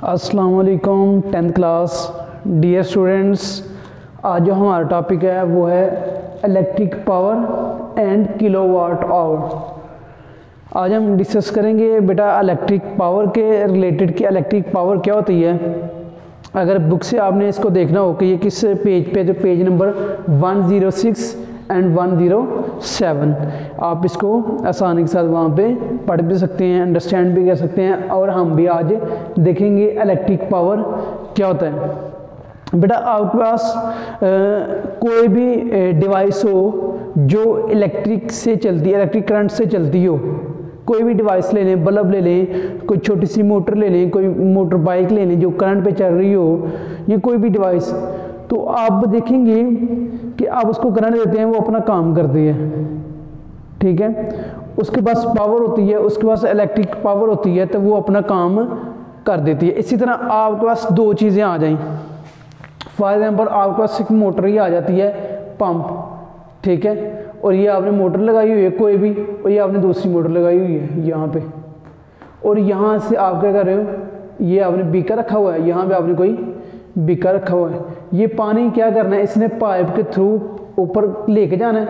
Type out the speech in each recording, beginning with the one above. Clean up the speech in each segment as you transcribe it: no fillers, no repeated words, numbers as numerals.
अस्सलाम वालेकुम 10th class dear students. आज जो हमारा टॉपिक है वो है electric power and kilowatt hour. आज हम डिस्कस करेंगे बेटा इलेक्ट्रिक पावर के रिलेटेड कि इलेक्ट्रिक पावर क्या होती है। अगर बुक से आपने इसको देखना हो कि ये किस पेज पे, जो पेज नंबर 106 एंड 107, आप इसको आसानी के साथ वहाँ पे पढ़ भी सकते हैं, अंडरस्टैंड भी कर सकते हैं। और हम भी आज देखेंगे इलेक्ट्रिक पावर क्या होता है। बेटा आपके पास कोई भी डिवाइस हो जो इलेक्ट्रिक से चलती है, इलेक्ट्रिक करंट से चलती हो, कोई भी डिवाइस ले लें, बल्ब ले लें, कोई छोटी सी मोटर ले लें, कोई मोटर बाइक ले लें जो करंट पे चल रही हो, ये कोई भी डिवाइस, तो आप देखेंगे कि आप उसको करंट देते हैं, वो अपना काम करती है, ठीक है। उसके पास पावर होती है, उसके पास इलेक्ट्रिक पावर होती है, तो वो अपना काम कर देती है। इसी तरह आपके पास दो चीज़ें आ जाएं, फॉर एग्जाम्पल आपके पास एक मोटर ही आ जाती है, पंप, ठीक है, और ये आपने मोटर लगाई हुई है कोई भी, और ये आपने दूसरी मोटर लगाई हुई है यहाँ पे, और यहाँ से आप क्या कर रहे हो, ये आपने बीकर रखा हुआ है, यहाँ पे आपने कोई बीकर रखा हुआ है। ये पानी क्या करना है, इसने पाइप के थ्रू ऊपर लेके जाना है,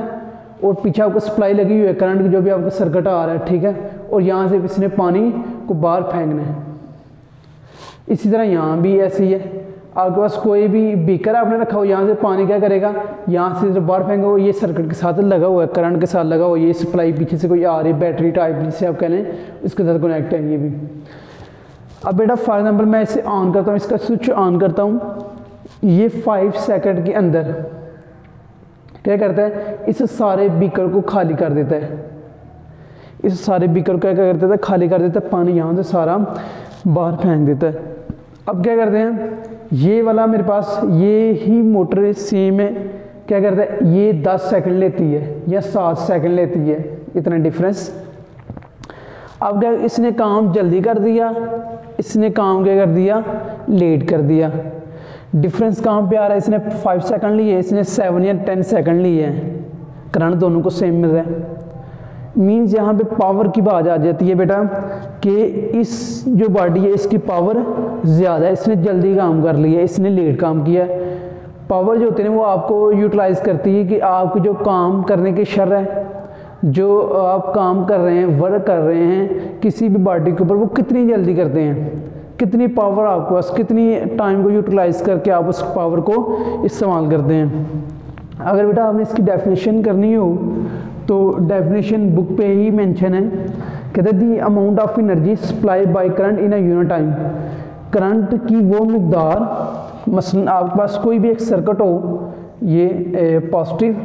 और पीछे आपको सप्लाई लगी हुई है करंट की, जो भी आपका सर्किट आ रहा है, ठीक है, और यहाँ से इसने पानी को बाहर फेंकना है। इसी तरह यहाँ भी ऐसी है, आपके पास कोई भी बीकर आपने रखा हो, यहाँ से पानी क्या करेगा, यहाँ से जब बाहर फेंको, ये सर्किट के साथ लगा हुआ है, करंट के साथ लगा हुआ है, ये सप्लाई पीछे से कोई आ रही है, बैटरी टाइप जिसे आप कह लें, इसके साथ कनेक्ट है ये भी। अब बेटा फॉर एग्जाम्पल मैं इसे ऑन करता हूँ, इसका स्विच ऑन करता हूँ, ये 5 सेकंड के अंदर क्या करता है, इस सारे बीकर को खाली कर देता है, इस सारे बीकर को क्या करता है, खाली कर देता है, पानी यहाँ से सारा बाहर फेंक देता है। अब क्या करते हैं, ये वाला मेरे पास ये ही मोटर सेम है, क्या करता है, ये 10 सेकंड लेती है या 7 सेकंड लेती है, इतना डिफरेंस। अब क्या, इसने काम जल्दी कर दिया, इसने काम क्या कर दिया, लेट कर दिया। डिफरेंस कहाँ पे आ रहा है, इसने 5 सेकंड लिए, इसने 7 या 10 सेकंड लिए हैं, करंट दोनों को सेम मिल रहा है। मीन्स यहाँ पे पावर की बात आ जाती है बेटा कि इस जो बॉडी है इसकी पावर ज़्यादा है, इसने जल्दी काम कर लिया, इसने लेट काम किया। पावर जो होती है वो आपको यूटिलाइज करती है कि आपको जो काम करने के शर है, जो आप काम कर रहे हैं, वर्क कर रहे हैं किसी भी बॉडी के ऊपर, वो कितनी जल्दी करते हैं, कितनी पावर आपके पास, कितनी टाइम को यूटिलाइज करके आप उस पावर को इस्तेमाल करते हैं। अगर बेटा आपने इसकी डेफिनेशन करनी हो तो डेफिनेशन बुक पे ही मेंशन है, कहते हैं the amount of energy supply by current in a unit time. Current की वो मिकदार, मसलन आपके पास कोई भी एक सर्किट हो, ये पॉजिटिव,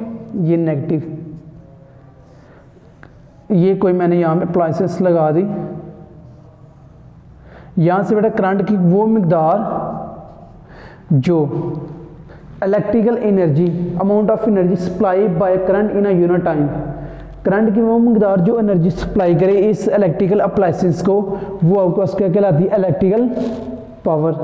ये नेगेटिव, ये कोई मैंने यहाँ पे अप्लायंसेस लगा दी, यहाँ से बेटा करंट की वो मिकदार जो electrical energy, amount of energy supply by current in a unit time, current की वो मिकदार जो एनर्जी सप्लाई करे इस इलेक्ट्रिकल अप्लायंसेस को, वो आपके पास क्या कहलाती है, इलेक्ट्रिकल पावर।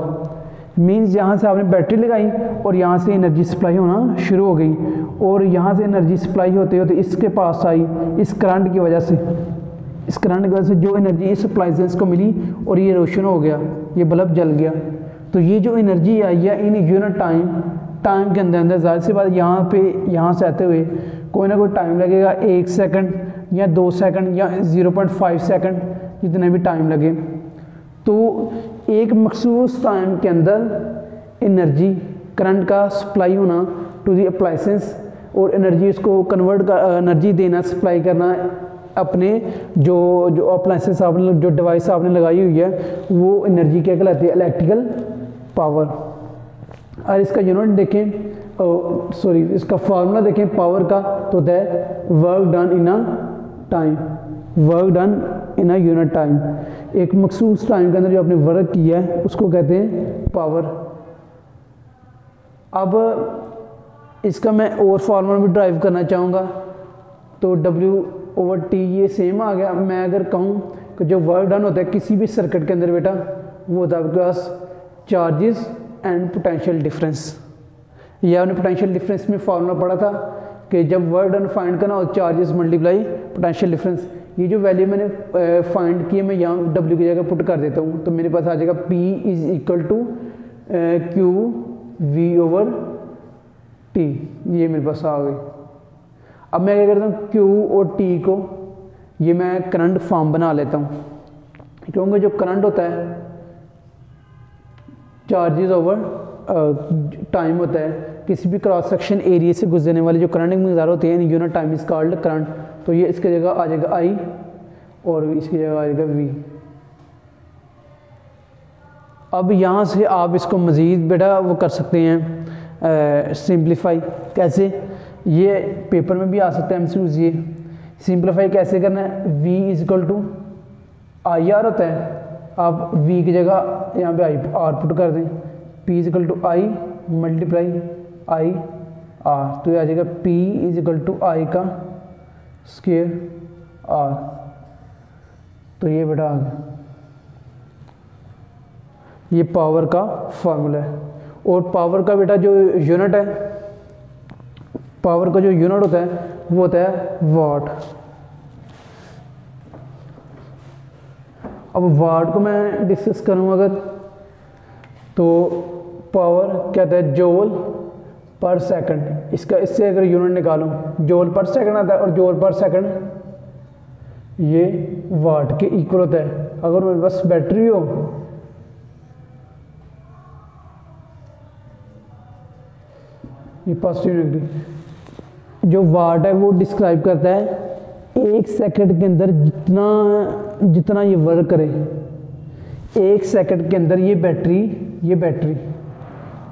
मीन्स यहाँ से आपने बैटरी लगाई और यहाँ से एनर्जी सप्लाई होना शुरू हो गई, और यहाँ से एनर्जी सप्लाई होते होते इसके पास आई, इस करंट की वजह से, इस करंट की वजह से जो एनर्जी इस अप्लायंसेस को मिली और ये रोशन हो गया, ये बल्ब जल गया। तो ये जो एनर्जी आई है इन यूनिट टाइम के अंदर ज़ाहिर सी बात यहाँ से आते हुए कोई ना कोई टाइम लगेगा, 1 सेकंड या 2 सेकंड या 0.5 सेकंड, जितना भी टाइम लगे। तो एक मखसूस टाइम के अंदर एनर्जी, करंट का सप्लाई होना टू दी अप्लायंसेस, और एनर्जी इसको कन्वर्ट कर, एनर्जी देना, सप्लाई करना अपने जो अप्लायंसेस आपने, जो डिवाइस आपने लगाई हुई है, वो एनर्जी क्या कहलाती है, इलेक्ट्रिकल पावर। और इसका यूनिट देखें, सॉरी इसका फार्मूला देखें पावर का, तो the work done in a time, work done in a unit time, एक मखसूस टाइम के अंदर जो आपने वर्क किया है उसको कहते हैं पावर। अब इसका मैं और फार्मूला भी ड्राइव करना चाहूँगा, तो W/T ये सेम आ गया। मैं अगर कहूँ कि जो वर्क डन होता है किसी भी सर्किट के अंदर बेटा, वो होता है आपके पास चार्जेस एंड पोटेंशियल डिफरेंस। ये आपने पोटेंशियल डिफरेंस में फार्मूला पढ़ा था कि जब वर्क डन फाइंड करना हो, चार्जेस मल्टीप्लाई पोटेंशियल डिफरेंस। ये जो वैल्यू मैंने फाइंड की है मैं यहाँ W की जगह पुट कर देता हूँ, तो मेरे पास आ जाएगा P is equal to Q V over T, ये मेरे पास आ गई। अब मैं क्या करता हूँ, Q और T को ये मैं करंट फॉर्म बना लेता हूँ, क्योंकि जो करंट होता है चार्जेस ओवर टाइम होता है, किसी भी क्रॉस सेक्शन एरिया से गुजरने वाली जो करंट की मकदार होती है in unit time is called current. तो ये इसकी जगह आ जाएगा I और इसकी जगह आ जाएगा V। अब यहाँ से आप इसको मज़ीद बेटा वो कर सकते हैं सिंप्लीफाई। कैसे, ये पेपर में भी आ सकता है एमसीक्यूज़। ये सिंप्लीफाई कैसे करना है, V is equal to I R होता है, आप V की जगह यहाँ पे आई आर पुट कर दें, P is equal to I multiply I R, तो ये आ जाएगा P is equal to I का स्क्वायर आर। तो ये बेटा आ गया, ये पावर का फार्मूला है। और पावर का बेटा जो यूनिट है, पावर का जो यूनिट होता है वो होता है वाट। अब वाट को मैं डिस्कस करूँ अगर, तो पावर क्या होता है, जूल पर सेकंड। इसका इससे अगर यूनिट निकालूं, जूल पर सेकंड आता है और जूल पर सेकंड ये वाट के इक्वल होता है। अगर मेरे पास बैटरी हो, ये पॉजिटिव नेगेटिव, जो वाट है वो डिस्क्राइब करता है एक सेकंड के अंदर जितना ये वर्क करे। एक सेकंड के अंदर ये बैटरी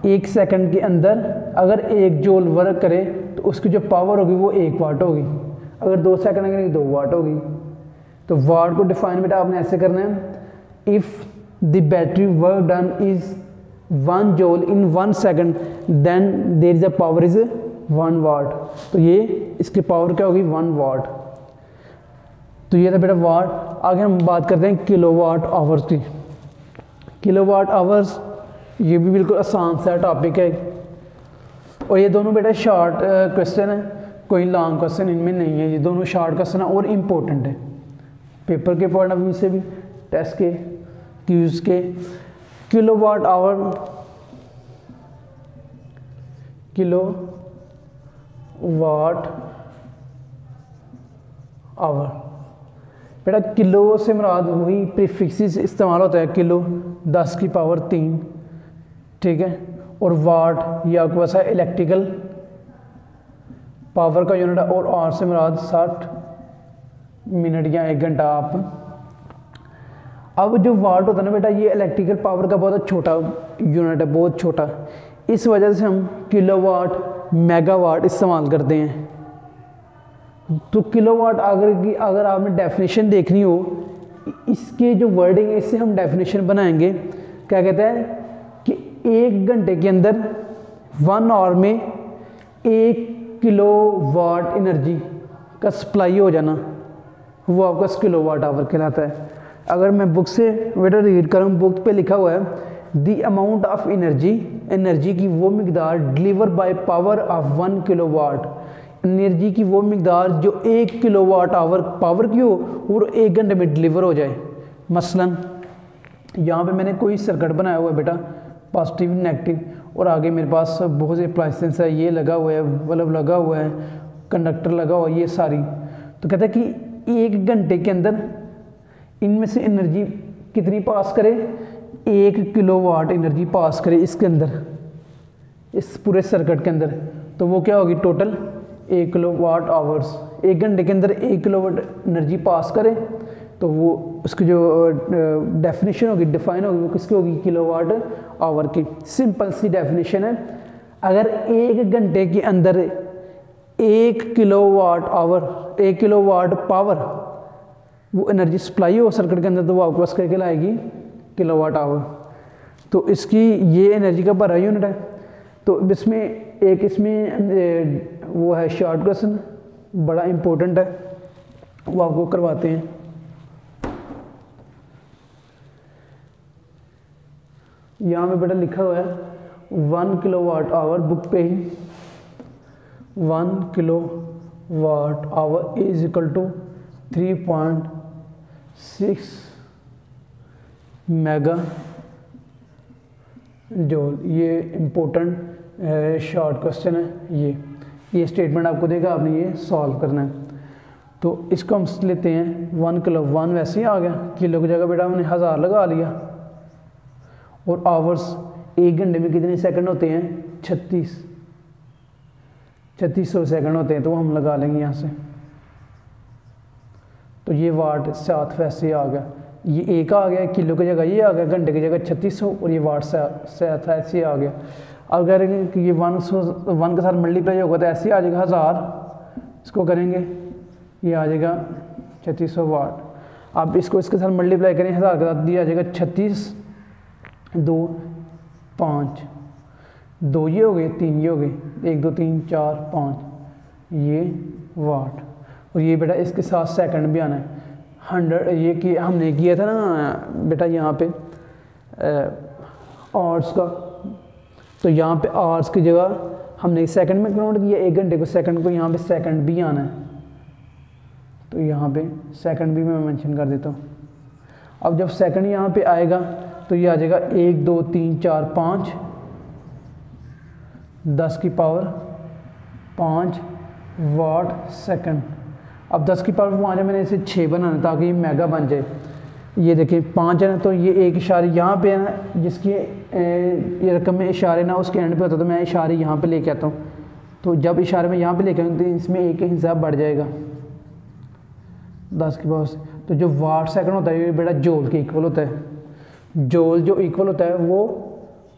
एक सेकंड के अंदर अगर 1 जूल वर्क करे तो उसकी जो पावर होगी वो 1 वाट होगी। अगर 2 सेकंड करेंगे 2 वाट होगी। तो वाट को डिफाइन बेटा आपने ऐसे करना है, if the battery work done is 1 joule in 1 second then there is a power is 1 watt. तो ये इसकी पावर क्या होगी, 1 वाट। तो ये था बेटा वाट। आगे हम बात करते हैं किलोवाट आवर्स की। किलोवाट आवर्स ये भी बिल्कुल आसान सा टॉपिक है, और ये दोनों बेटा शॉर्ट क्वेश्चन है, कोई लॉन्ग क्वेश्चन इनमें नहीं है। ये दोनों शॉर्ट क्वेश्चन है और इम्पोर्टेंट है पेपर के पॉइंट ऑफ व्यू से भी, टेस्ट के, क्यूज के। किलोवाट आवर, किलोवाट आवर बेटा, किलो से मुराद वही प्रीफिक्सेस इस्तेमाल होता है, किलो 10 की पावर 3, ठीक है। और वाट ये आपके पास है इलेक्ट्रिकल पावर का यूनिट है, और आवर से मुराद 60 मिनट या 1 घंटा आप। अब जो वाट होता है ना बेटा, ये इलेक्ट्रिकल पावर का बहुत छोटा यूनिट है, बहुत छोटा। इस वजह से हम किलोवाट मेगावाट इस्तेमाल करते हैं। तो किलोवाट अगर आपने डेफिनेशन देखनी हो, इसके जो वर्डिंग है इससे हम डेफिनेशन बनाएंगे। क्या कहते हैं कि 1 घंटे के अंदर 1 आवर में 1 किलोवाट एनर्जी का सप्लाई हो जाना, वो आपका किलोवाट आवर कहलाता है। अगर मैं बुक से बेटा रीड करूँ, बुक पे लिखा हुआ है द अमाउंट ऑफ एनर्जी की वो मिकदार deliver by power of 1 kilowatt, energy की वो मिकदार जो 1 किलोवाट आवर पावर की हो और 1 घंटे में डिलीवर हो जाए। मसलन यहाँ पे मैंने कोई सर्किट बनाया हुआ है बेटा, पॉजिटिव नेगेटिव, और आगे मेरे पास बहुत से अप्लायंसेस है, ये लगा हुआ है, बल्ब लगा हुआ है, कंडक्टर लगा हुआ है, ये सारी। तो कहता है कि 1 घंटे के अंदर इनमें से एनर्जी कितनी पास करे, 1 किलोवाट एनर्जी पास करे इसके अंदर, इस पूरे सर्किट के अंदर। तो वो क्या होगी, टोटल 1 किलोवाट आवर्स। 1 घंटे के अंदर 1 किलोवाट एनर्जी पास करे तो वो उसकी जो डेफिनेशन होगी, डिफाइन होगी, वो किसकी होगी, किलोवाट आवर की। सिंपल सी डेफिनेशन है, अगर 1 घंटे के अंदर 1 किलोवाट आवर, 1 किलोवाट पावर वो एनर्जी सप्लाई हो सर्किट के अंदर, तो वो आपके पास क्या कहलाएगी, किलोवाट आवर। तो इसकी ये एनर्जी का भरा यूनिट है। तो इसमें वो है शॉर्ट क्वेश्चन, बड़ा इंपॉर्टेंट है, वो आपको करवाते हैं। यहाँ में बेटा लिखा हुआ है 1 किलोवाट आवर, बुक पे ही 1 kilowatt hour is equal to 3.6 mega joule. ये इम्पोर्टेंट शॉर्ट क्वेश्चन है। ये स्टेटमेंट आपको देगा, आपने ये सॉल्व करना है। तो इसको हम लेते हैं 1 किलो, 1 वैसे ही आ गया, किलो की जगह बेटा हमने 1000 लगा लिया। और आवर्स, 1 घंटे में कितने सेकंड होते हैं? 3600 सेकंड होते हैं, तो हम लगा लेंगे यहाँ से। तो ये वाट 7 वैसे ही आ गया, ये एक आ गया, किलो की जगह ये आ गया, घंटे की जगह 3600, और ये वाट 7 ऐसे ही आ गया। अब करेंगे कि ये 1 के साथ मल्टीप्लाई होगा तो ऐसे ही आ जाएगा 1000, इसको करेंगे ये आ जाएगा 3600 वाट। अब इसको इसके साथ मल्टीप्लाई करें 1000 के साथ, ये आ जाएगा 36, 2 5, 2 ये हो गए, 3 ये हो गए, 1 2 3 4 5, ये वाट। और ये बेटा इसके साथ सेकंड भी आना है 100। ये कि हमने किया था ना बेटा यहाँ पे आवर्स का, तो यहाँ पे आवर्स की जगह हमने सेकंड में काउंट किया, 1 घंटे को सेकंड को, यहाँ पे सेकंड भी आना है, तो यहाँ पे सेकंड भी मैं मेंशन कर देता हूँ। अब जब सेकंड यहाँ पे आएगा तो ये आ जाएगा 1 2 3 4 5, 10 की पावर 5 वाट सेकंड। अब 10 की पावर 5 है, मैंने इसे 6 बनाना ताकि ये मेगा बन जाए। ये देखिए 5 है ना, तो ये एक इशारे यहाँ पे है ना, जिसकी ये रकम में इशारे ना उसके एंड पे होता है, तो मैं इशारे यहाँ पे लेके आता हूँ। तो जब इशारे में यहाँ पे लेके आऊँ तो इसमें एक हिसाब बढ़ जाएगा 10 की पावर से। तो जो वाट सेकंड होता है ये बेटा जूल के इक्वल होता है। जूल जो इक्वल होता है वो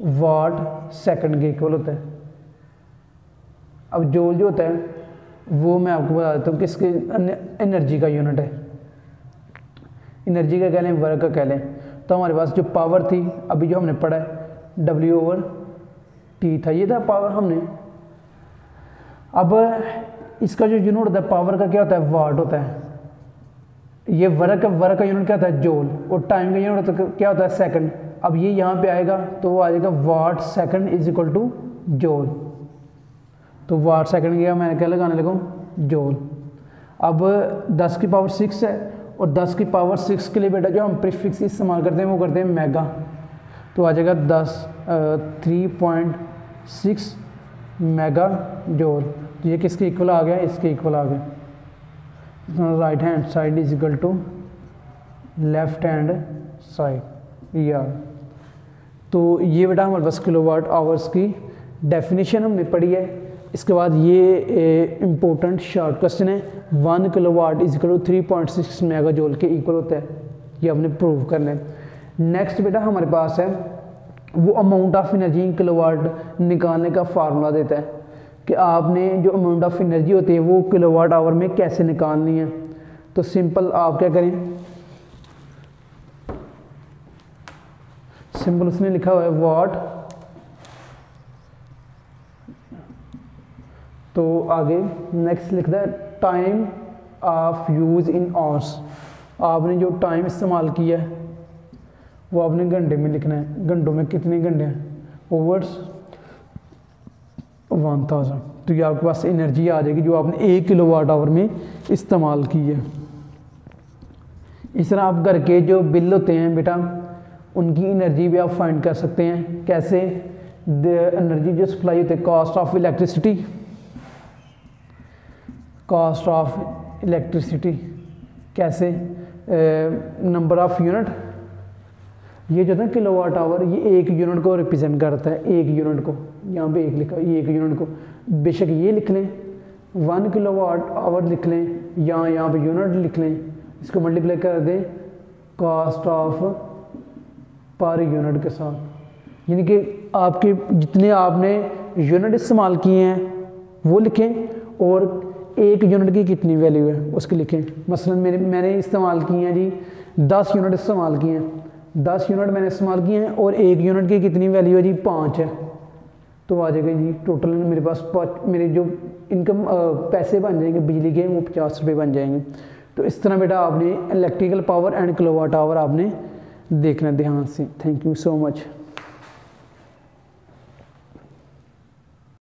वाट सेकंड के इक्वल होता है। अब जूल जो होता है वो मैं आपको बता देता हूँ किसके एनर्जी का यूनिट है। एनर्जी का कह लें, वर्क का कह लें। तो हमारे पास जो पावर थी अभी जो हमने पढ़ा है W/T था, ये था पावर हमने। अब इसका जो यूनिट होता है पावर का क्या होता है? वाट होता है। ये वर्क का यूनिट क्या होता है? जूल। और टाइम का यूनिट क्या होता है? सेकंड। अब ये यहाँ पे आएगा तो वो आ जाएगा watt second is equal to joule. तो वाट सेकंड गया, मैंने क्या लगाने लगा? जूल। अब 10 की पावर 6 है, और 10 की पावर 6 के लिए बेटा जो हम प्रीफिक्स इस्तेमाल करते हैं वो करते हैं मेगा। तो आ जाएगा 3.6 मेगा जूल। तो ये किसके इक्वल आ गया? इसके इक्वल आ गया। Right hand side is equal to left hand side, ये आ गया। तो ये बेटा हमारे पास किलोवाट आवर्स की डेफिनेशन हमने पढ़ी है। इसके बाद ये इम्पोर्टेंट शॉर्ट क्वेश्चन है, 1 kilowatt is equal to 3.6 mega joule के इक्वल होता है, ये हमने प्रूव करना है। नेक्स्ट बेटा हमारे पास है वो amount of energy in kilowatt निकालने का फार्मूला देता है कि आपने जो अमाउंट ऑफ एनर्जी होती है वो किलोवाट आवर में कैसे निकालनी है। तो सिंपल आप क्या करें, सिंपल उसने लिखा हुआ है वाट, तो आगे नेक्स्ट लिखता है time of use in hours. आपने जो टाइम इस्तेमाल किया है वो आपने घंटे में लिखना है, घंटों में कितने घंटे हैं, ओवर्स 1000। तो ये आपके पास एनर्जी आ जाएगी जो आपने 1 किलोवाट आवर में इस्तेमाल की है। इस तरह आप घर के जो बिल होते हैं बेटा उनकी एनर्जी भी आप फाइंड कर सकते हैं। कैसे? एनर्जी जो सप्लाई होती है, cost of electricity, cost of electricity कैसे, नंबर ऑफ यूनिट। ये जो है किलोवाट आवर, ये 1 यूनिट को रिप्रेजेंट करता है, 1 यूनिट को, यहाँ पे 1 लिखा है, 1 यूनिट को बेशक ये लिख लें, 1 किलोवाट आवर लिख लें, यहाँ पे यूनिट लिख लें, इसको मल्टीप्लाई कर दें कॉस्ट ऑफ पर यूनिट के साथ। यानी कि आपके जितने आपने यूनिट इस्तेमाल किए हैं वो लिखें और 1 यूनिट की कितनी वैल्यू है उसकी लिखें। मसलन मैंने इस्तेमाल किए हैं जी 10 यूनिट इस्तेमाल किए हैं, 10 यूनिट मैंने इस्तेमाल किए हैं और 1 यूनिट की कितनी वैल्यू है जी? 5 है। तो आ जाएगा जी टोटल मेरे पास मेरे जो इनकम पैसे बन जाएंगे बिजली के वो 50 रुपये बन जाएंगे। तो इस तरह बेटा आपने electrical power and kilowatt hour आपने देखना ध्यान से। Thank you so much.